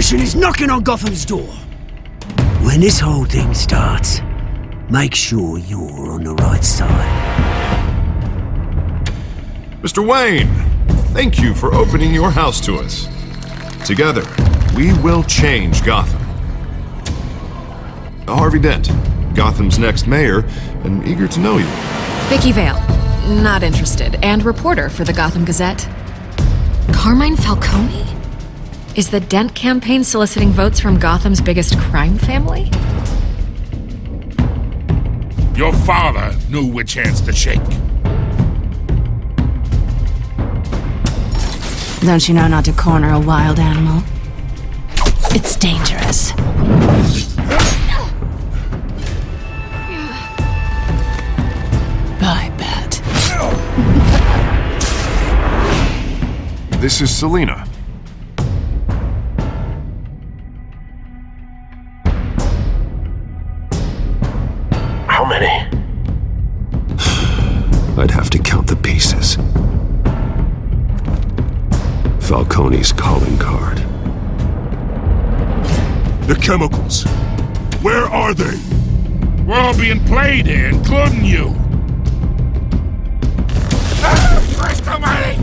mission is knocking on Gotham's door. When this whole thing starts, make sure you're on the right side. Mr. Wayne, thank you for opening your house to us. Together, we will change Gotham. Harvey Dent, Gotham's next mayor, and eager to know you. Vicky Vale, not interested, and reporter for the Gotham Gazette. Carmine Falcone? Is the Dent campaign soliciting votes from Gotham's biggest crime family? Your father knew which hands to shake. Don't you know not to corner a wild animal? It's dangerous. I bet. This is Selina. How many? I'd have to count the pieces. Falcone's calling card. The chemicals. Where are they? We're all being played here, including you. Christ almighty!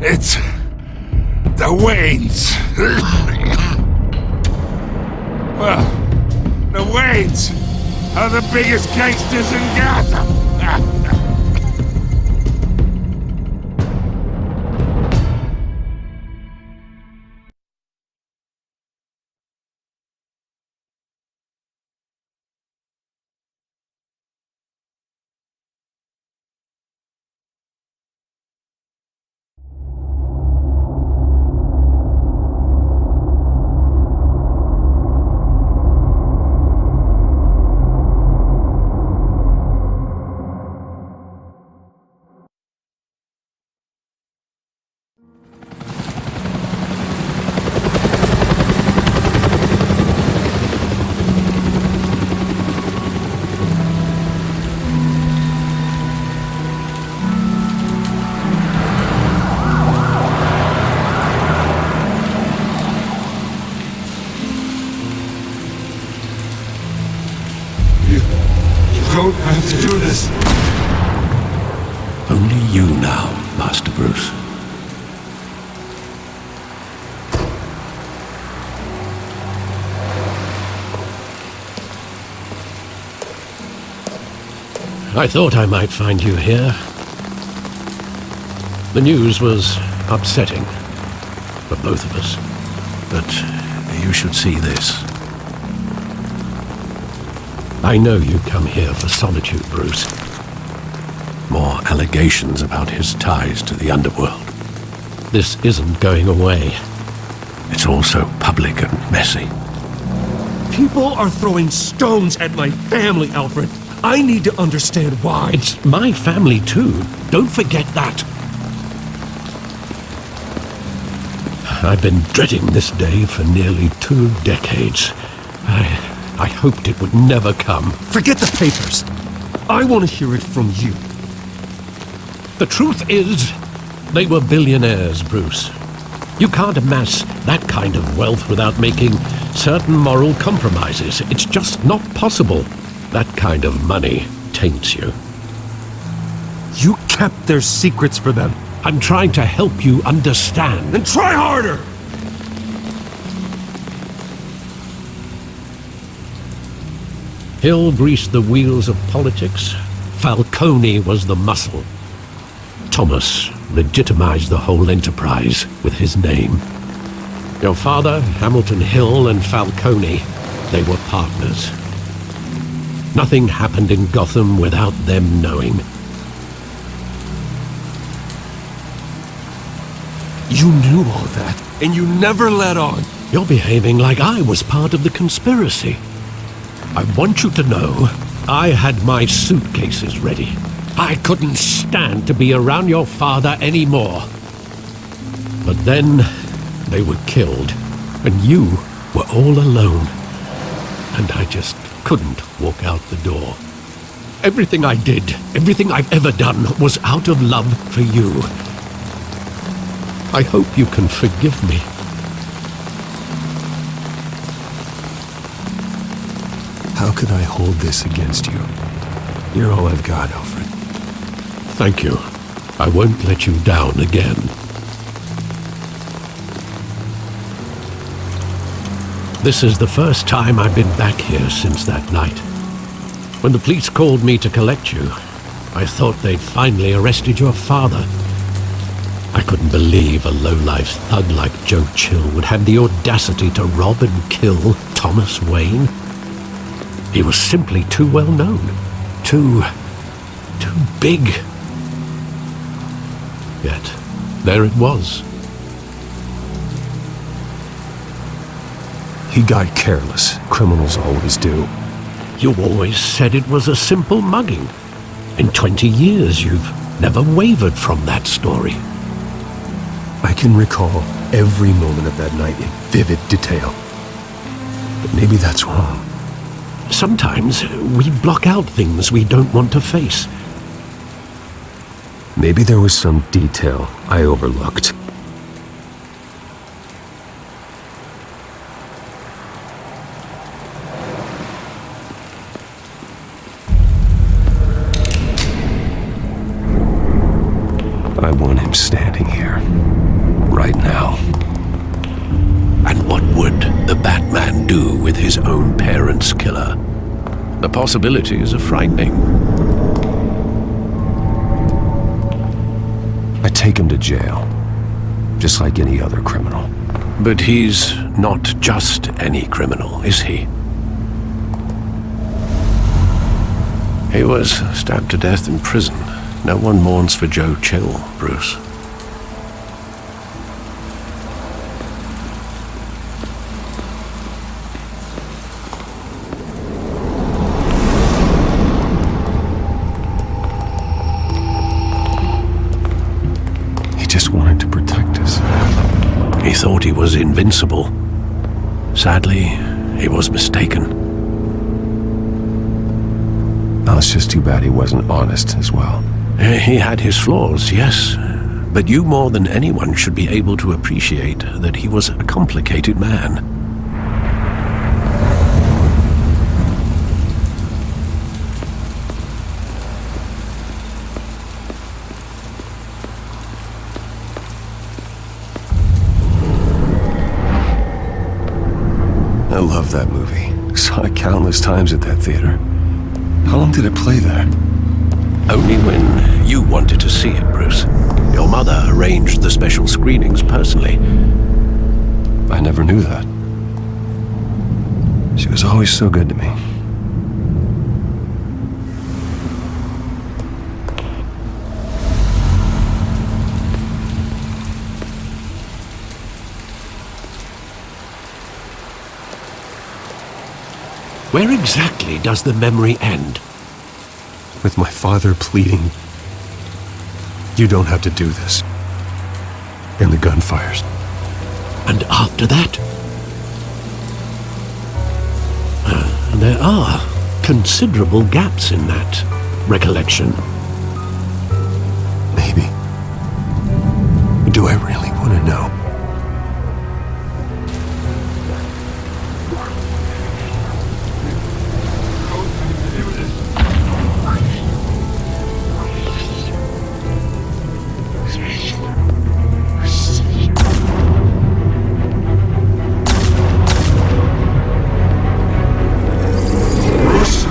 It's the Waynes. Well, the Waynes are the biggest gangsters in Gotham. Don't have to do this. Only you now, Master Bruce. I thought I might find you here. The news was upsetting for both of us. But you should see this. I know you come here for solitude, Bruce. More allegations about his ties to the underworld. This isn't going away. It's also public and messy. People are throwing stones at my family, Alfred. I need to understand why. It's my family too. Don't forget that. I've been dreading this day for nearly 2 decades. I hoped it would never come. Forget the papers. I want to hear it from you. The truth is, they were billionaires, Bruce. You can't amass that kind of wealth without making certain moral compromises. It's just not possible. That kind of money taints you. You kept their secrets for them. I'm trying to help you understand. Then try harder! Hill greased the wheels of politics. Falcone was the muscle. Thomas legitimized the whole enterprise with his name. Your father, Hamilton Hill, and Falcone, they were partners. Nothing happened in Gotham without them knowing. You knew all that, and you never let on. You're behaving like I was part of the conspiracy. I want you to know, I had my suitcases ready. I couldn't stand to be around your father anymore. But then, they were killed, and you were all alone. And I just couldn't walk out the door. Everything I did, everything I've ever done, was out of love for you. I hope you can forgive me. How could I hold this against you? You're all I've got, Alfred. Thank you. I won't let you down again. This is the first time I've been back here since that night. When the police called me to collect you, I thought they'd finally arrested your father. I couldn't believe a low-life thug like Joe Chill would have the audacity to rob and kill Thomas Wayne. He was simply too well known. Too big. Yet, there it was. He got careless. Criminals always do. You always said it was a simple mugging. In 20 years, you've never wavered from that story. I can recall every moment of that night in vivid detail. But maybe that's wrong. Sometimes we block out things we don't want to face. Maybe there was some detail I overlooked. I want him standing here, right now. And what would the Batman do with his own parents' killer? The possibilities are frightening. I take him to jail, just like any other criminal. But he's not just any criminal, is he? He was stabbed to death in prison. No one mourns for Joe Chill, Bruce. He just wanted to protect us. He thought he was invincible. Sadly, he was mistaken. Oh, it's just too bad he wasn't honest as well. He had his flaws, yes. But you more than anyone should be able to appreciate that he was a complicated man. I love that movie. Saw it countless times at that theater. How long did it play there? Only when you wanted to see it, Bruce. Your mother arranged the special screenings personally. I never knew that. She was always so good to me. Where exactly does the memory end? With my father pleading, "You don't have to do this." And the gun fires. And after that? There are considerable gaps in that recollection. Maybe. Do I really want to know?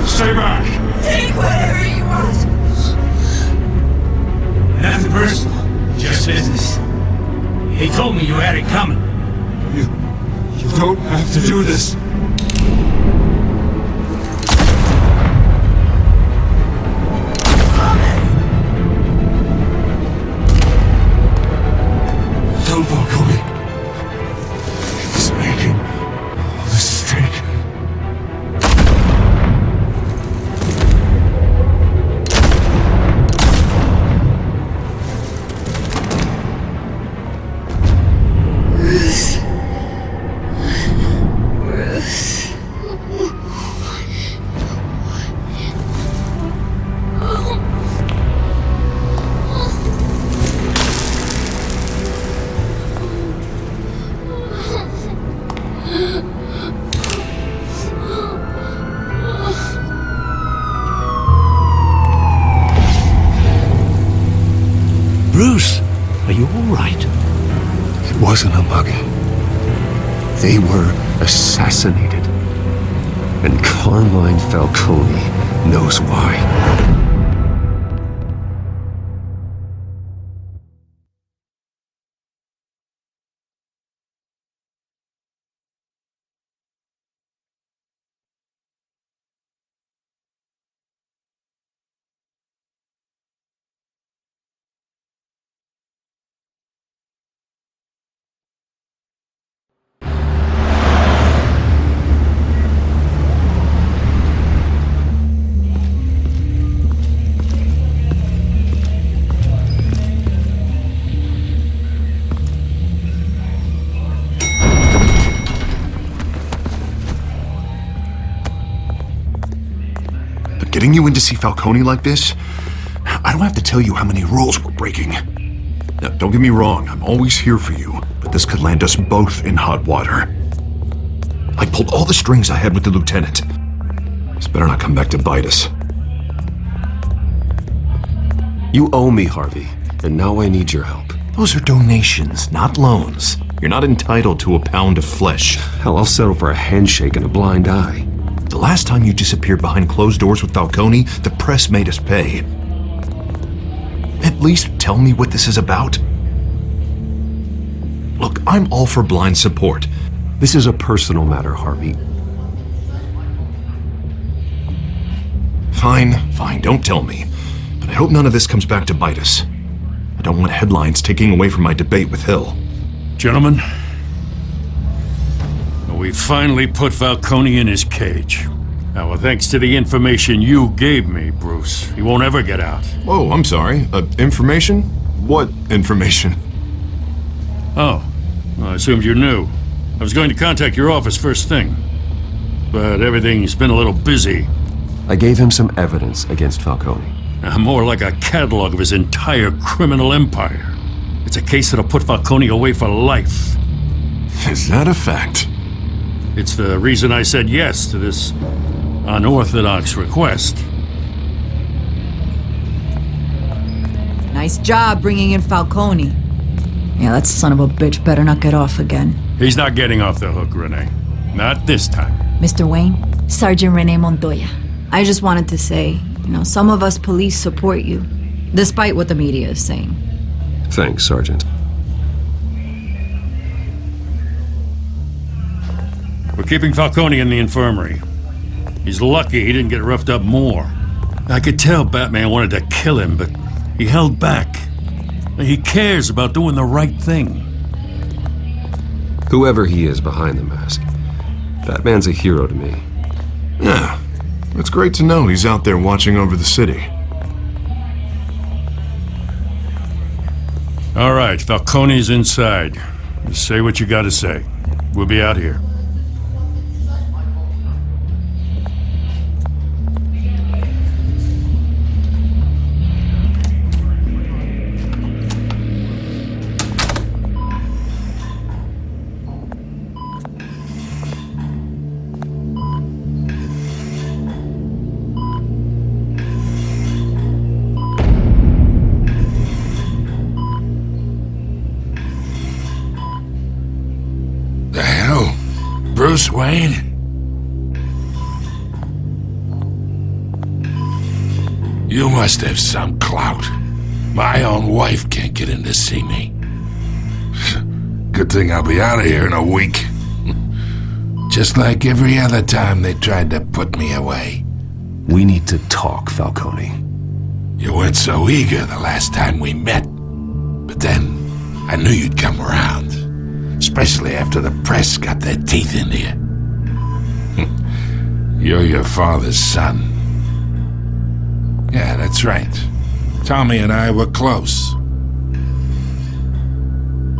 Stay back! Take whatever you want! Nothing personal, just business. He told me you had it coming. You don't have to do this. Don't walk away. He's making a mistake. wasn't a mugging. They were assassinated. And Carmine Falcone knows why. Getting you in to see Falcone like this? I don't have to tell you how many rules we're breaking. Now, don't get me wrong, I'm always here for you, but this could land us both in hot water. I pulled all the strings I had with the lieutenant. This better not come back to bite us. You owe me, Harvey, and now I need your help. Those are donations, not loans. You're not entitled to a pound of flesh. Hell, I'll settle for a handshake and a blind eye. The last time you disappeared behind closed doors with Falcone, the press made us pay. At least tell me what this is about. Look, I'm all for blind support. This is a personal matter, Harvey. Fine, don't tell me. But I hope none of this comes back to bite us. I don't want headlines taking away from my debate with Hill. Gentlemen, we finally put Falcone in his cage. Now, well, thanks to the information you gave me, Bruce, he won't ever get out. Whoa, I'm sorry. Information? What information? Oh, well, I assumed you knew. I was going to contact your office first thing, but everything's been a little busy. I gave him some evidence against Falcone. More like a catalog of his entire criminal empire. It's a case that'll put Falcone away for life. Is that a fact? It's the reason I said yes to this unorthodox request. Nice job bringing in Falcone. Yeah, that son of a bitch better not get off again. He's not getting off the hook, Renee. Not this time. Mr. Wayne, Sergeant Renee Montoya. I just wanted to say, some of us police support you, despite what the media is saying. Thanks, Sergeant. We're keeping Falcone in the infirmary. He's lucky he didn't get roughed up more. I could tell Batman wanted to kill him, but he held back. He cares about doing the right thing. Whoever he is behind the mask, Batman's a hero to me. Yeah, it's great to know he's out there watching over the city. All right, Falcone's inside. Just say what you gotta say. We'll be out here. Bruce Wayne? You must have some clout. My own wife can't get in to see me. Good thing I'll be out of here in a week. Just like every other time they tried to put me away. We need to talk, Falcone. You weren't so eager the last time we met. But then, I knew you'd come around. Especially after the press got their teeth into you. You're your father's son. Yeah, that's right. Tommy and I were close.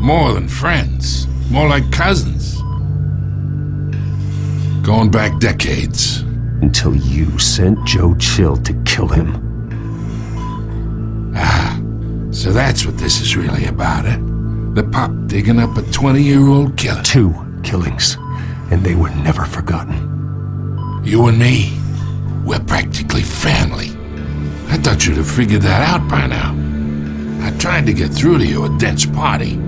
More than friends. More like cousins. Going back decades. Until you sent Joe Chill to kill him. Ah, so that's what this is really about, eh? The pup digging up a 20-year-old killer. 2 killings, and they were never forgotten. You and me, we're practically family. I thought you'd have figured that out by now. I tried to get through to you at Dent's party.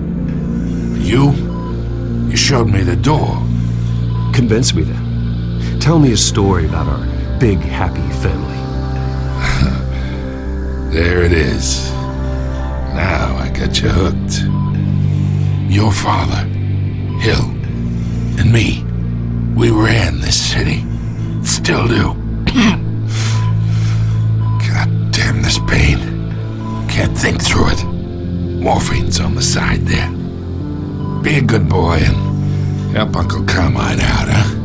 You showed me the door. Convince me then. Tell me a story about our big, happy family. There it is. Now I got you hooked. Your father, Hill, and me, we ran this city. Still do. God damn this pain. Can't think through it. Morphine's on the side there. Be a good boy and help Uncle Carmine out, huh?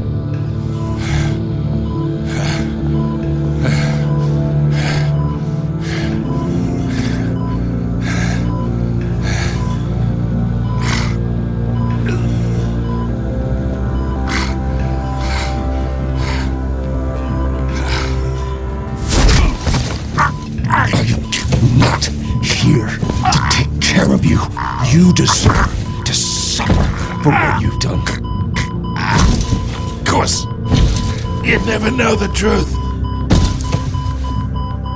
You deserve to suffer for what you've done. Of course, you'd never know the truth.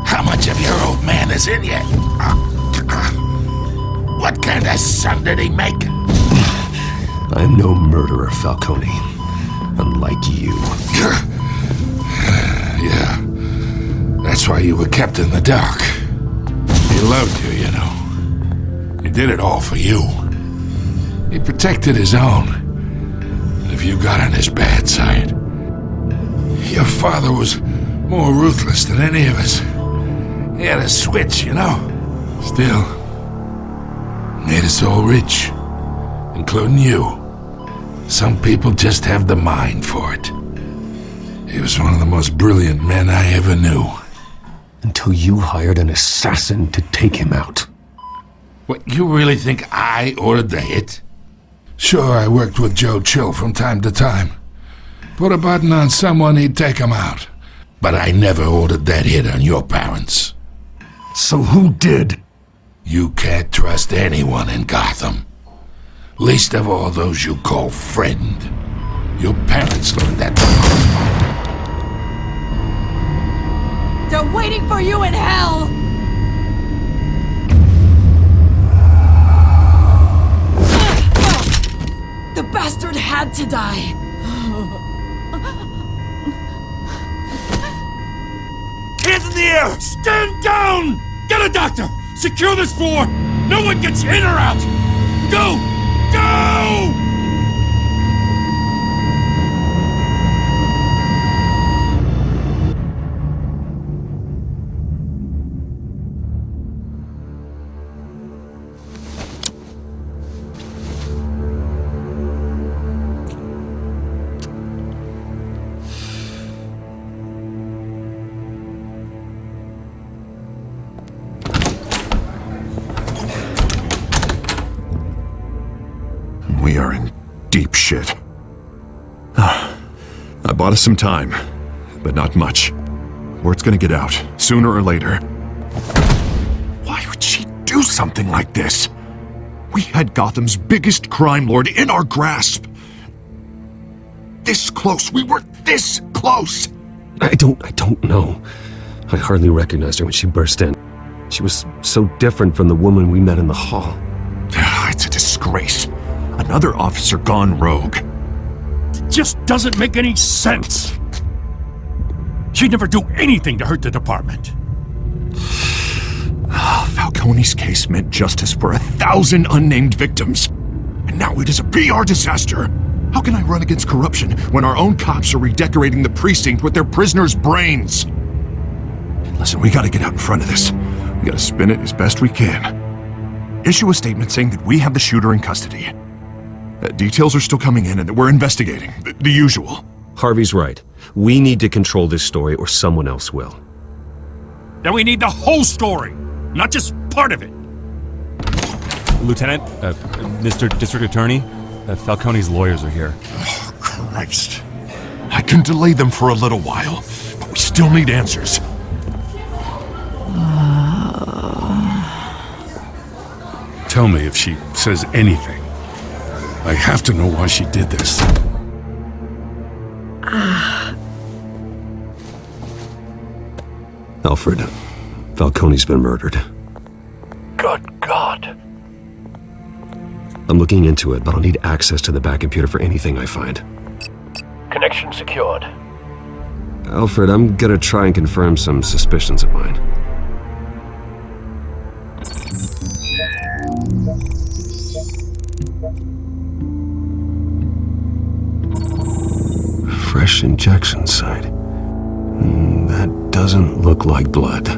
How much of your old man is in you? What kind of son did he make? I'm no murderer, Falcone. Unlike you. Yeah. That's why you were kept in the dark. He loved you, you know. He did it all for you. He protected his own. And if you got on his bad side, your father was more ruthless than any of us. He had a switch, you know. Still, made us all rich, including you. Some people just have the mind for it. He was one of the most brilliant men I ever knew. Until you hired an assassin to take him out. What, you really think I ordered the hit? Sure, I worked with Joe Chill from time to time. Put a button on someone, he'd take him out. But I never ordered that hit on your parents. So who did? You can't trust anyone in Gotham. Least of all those you call friend. Your parents learned that. They're waiting for you in hell! The bastard had to die. Hands in the air! Stand down! Get a doctor! Secure this floor! No one gets in or out! Go! Go! We are in deep shit. I bought us some time, but not much. Word's gonna get out, sooner or later. Why would she do something like this? We had Gotham's biggest crime lord in our grasp. This close, we were this close! I don't know. I hardly recognized her when she burst in. She was so different from the woman we met in the hall. It's a disgrace. Another officer gone rogue. It just doesn't make any sense. She'd never do anything to hurt the department. Falcone's case meant justice for 1,000 unnamed victims. And now it is a PR disaster. How can I run against corruption when our own cops are redecorating the precinct with their prisoners' brains? Listen, we gotta get out in front of this. We gotta spin it as best we can. Issue a statement saying that we have the shooter in custody. Details are still coming in and that we're investigating. The usual. Harvey's right. We need to control this story or someone else will. Then we need the whole story, not just part of it. Lieutenant, Mr. District Attorney, Falcone's lawyers are here. Oh, Christ. I can delay them for a little while, but we still need answers. Tell me if she says anything. I have to know why she did this. Alfred, Falcone's been murdered. Good God. I'm looking into it, but I'll need access to the back computer for anything I find. Connection secured. Alfred, I'm gonna try and confirm some suspicions of mine. Fresh injection site. That doesn't look like blood.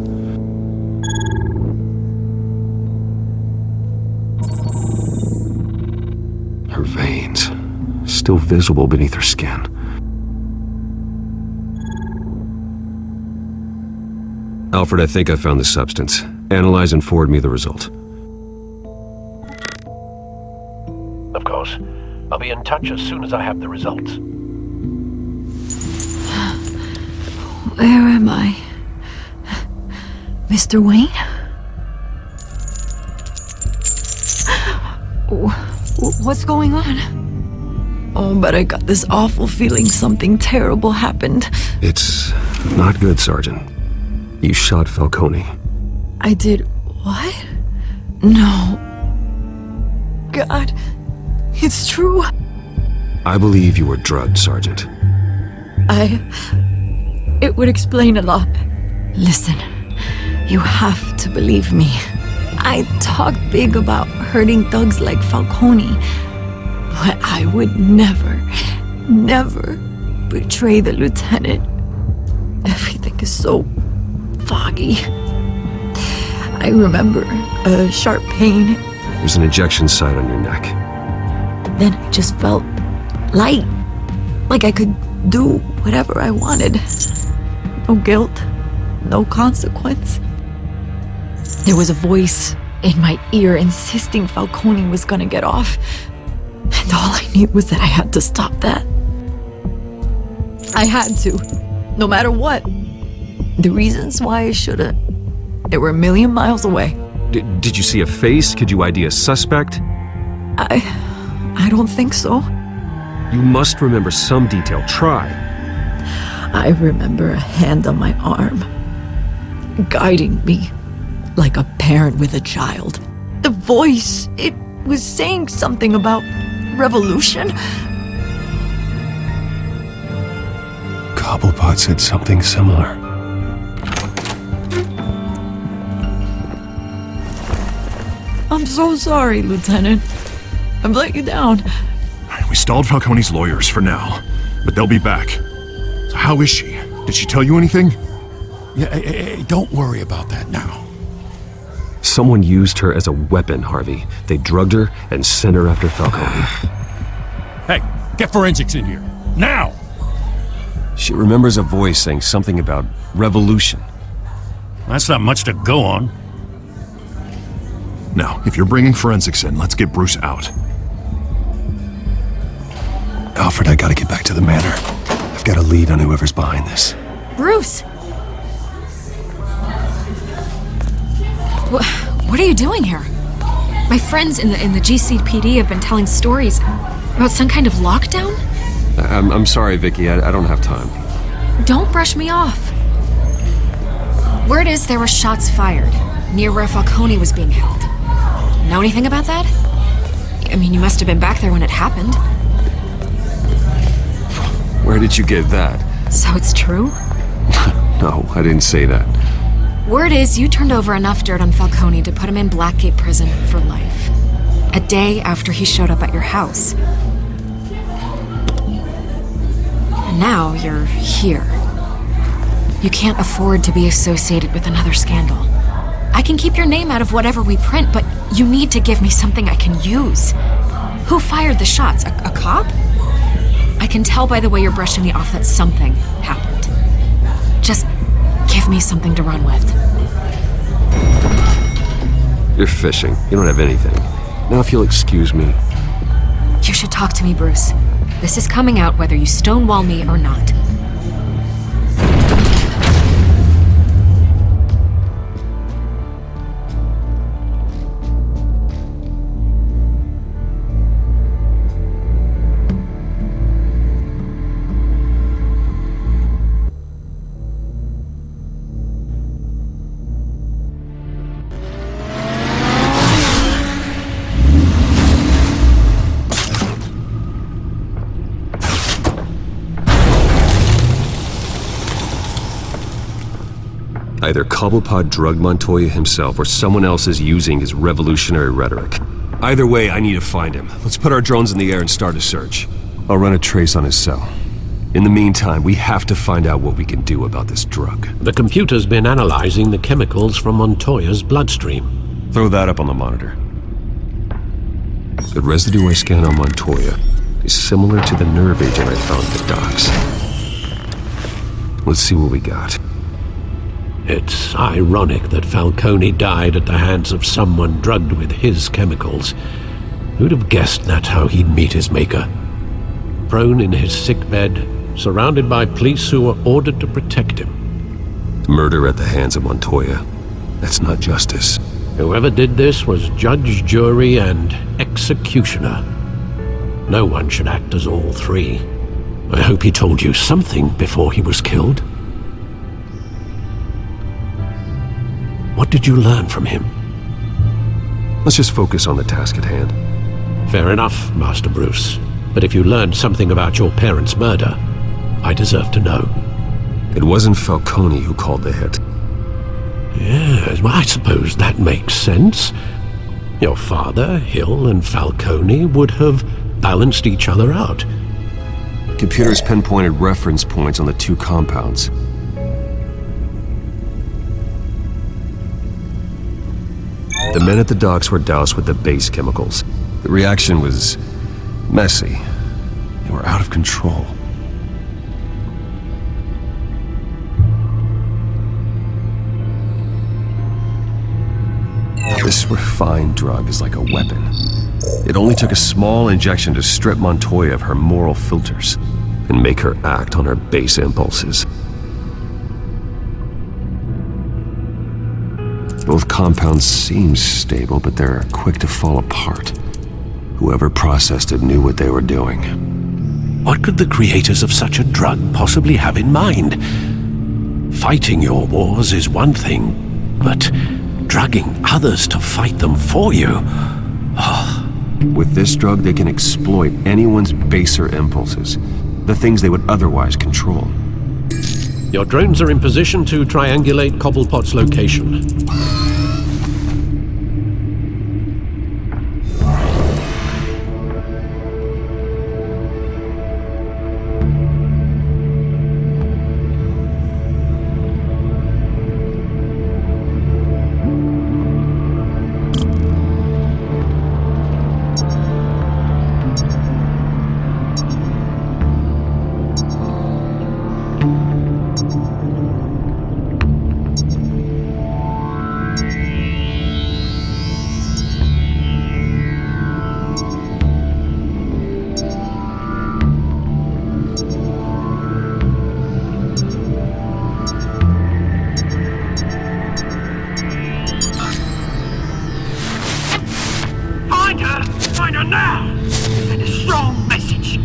Her veins, still visible beneath her skin. Alfred, I think I found the substance. Analyze and forward me the result. Of course. I'll be in touch as soon as I have the results. Where am I? Mr. Wayne? What's going on? Oh, but I got this awful feeling something terrible happened. It's not good, Sergeant. You shot Falcone. I did what? No. God, it's true. I believe you were drugged, Sergeant. It would explain a lot. Listen, you have to believe me. I talked big about hurting thugs like Falcone, but I would never betray the lieutenant. Everything is so foggy. I remember a sharp pain. There's an injection site on your neck. Then I just felt light, like I could do whatever I wanted. No guilt, no consequence. There was a voice in my ear insisting Falcone was gonna get off. And all I knew was that I had to stop that. I had to, no matter what. The reasons why I shouldn't, they were a million miles away. Did you see a face? Could you ID a suspect? I don't think so. You must remember some detail. Try. I remember a hand on my arm, guiding me like a parent with a child. The voice, it was saying something about revolution. Cobblepot said something similar. I'm so sorry, Lieutenant. I've let you down. We stalled Falcone's lawyers for now, but they'll be back. So how is she? Did she tell you anything? Yeah, hey, don't worry about that now. Someone used her as a weapon, Harvey. They drugged her and sent her after Falcone. Hey, get forensics in here. Now! She remembers a voice saying something about revolution. That's not much to go on. Now, if you're bringing forensics in, let's get Bruce out. Alfred, I gotta get back to the manor. I've got a lead on whoever's behind this. Bruce! What are you doing here? My friends in the GCPD have been telling stories about some kind of lockdown? I'm sorry, Vicky. I don't have time. Don't brush me off. Word is there were shots fired near where Falcone was being held. Know anything about that? I mean, you must have been back there when it happened. Where did you get that? So it's true? No, I didn't say that. Word is you turned over enough dirt on Falcone to put him in Blackgate Prison for life. A day after he showed up at your house. And now you're here. You can't afford to be associated with another scandal. I can keep your name out of whatever we print, but you need to give me something I can use. Who fired the shots? A cop? I can tell by the way you're brushing me off that something happened. Just give me something to run with. You're fishing. You don't have anything. Now if you'll excuse me. You should talk to me, Bruce. This is coming out whether you stonewall me or not. Either Cobblepot drugged Montoya himself or someone else is using his revolutionary rhetoric. Either way, I need to find him. Let's put our drones in the air and start a search. I'll run a trace on his cell. In the meantime, we have to find out what we can do about this drug. The computer's been analyzing the chemicals from Montoya's bloodstream. Throw that up on the monitor. The residue I scanned on Montoya is similar to the nerve agent I found at the docks. Let's see what we got. It's ironic that Falcone died at the hands of someone drugged with his chemicals. Who'd have guessed that's how he'd meet his maker? Prone in his sickbed, surrounded by police who were ordered to protect him. Murder at the hands of Montoya. That's not justice. Whoever did this was judge, jury, and executioner. No one should act as all three. I hope he told you something before he was killed. What did you learn from him? Let's just focus on the task at hand. Fair enough, Master Bruce. But if you learned something about your parents' murder, I deserve to know. It wasn't Falcone who called the hit. Yes, well, I suppose that makes sense. Your father, Hill, and Falcone would have balanced each other out. Computers pinpointed reference points on the two compounds. The men at the docks were doused with the base chemicals. The reaction was messy. They were out of control. This refined drug is like a weapon. It only took a small injection to strip Montoya of her moral filters and make her act on her base impulses. Both compounds seem stable, but they're quick to fall apart. Whoever processed it knew what they were doing. What could the creators of such a drug possibly have in mind? Fighting your wars is one thing, but drugging others to fight them for you? With this drug, they can exploit anyone's baser impulses, the things they would otherwise control. Your drones are in position to triangulate Cobblepot's location. Find her now! Send a strong message!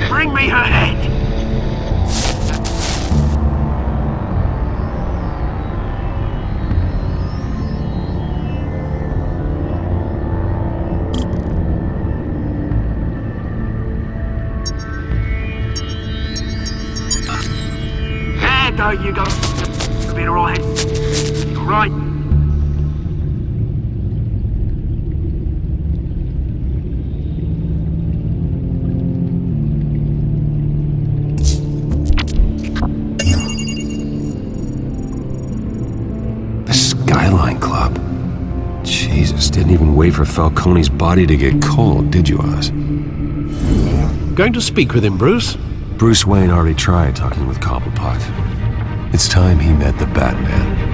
Bring me her head! There you go. Could be in her right head. You're right. The Skyline Club. Jesus, didn't even wait for Falcone's body to get cold, did you, Oz? Going to speak with him, Bruce? Bruce Wayne already tried talking with Cobblepot. It's time he met the Batman.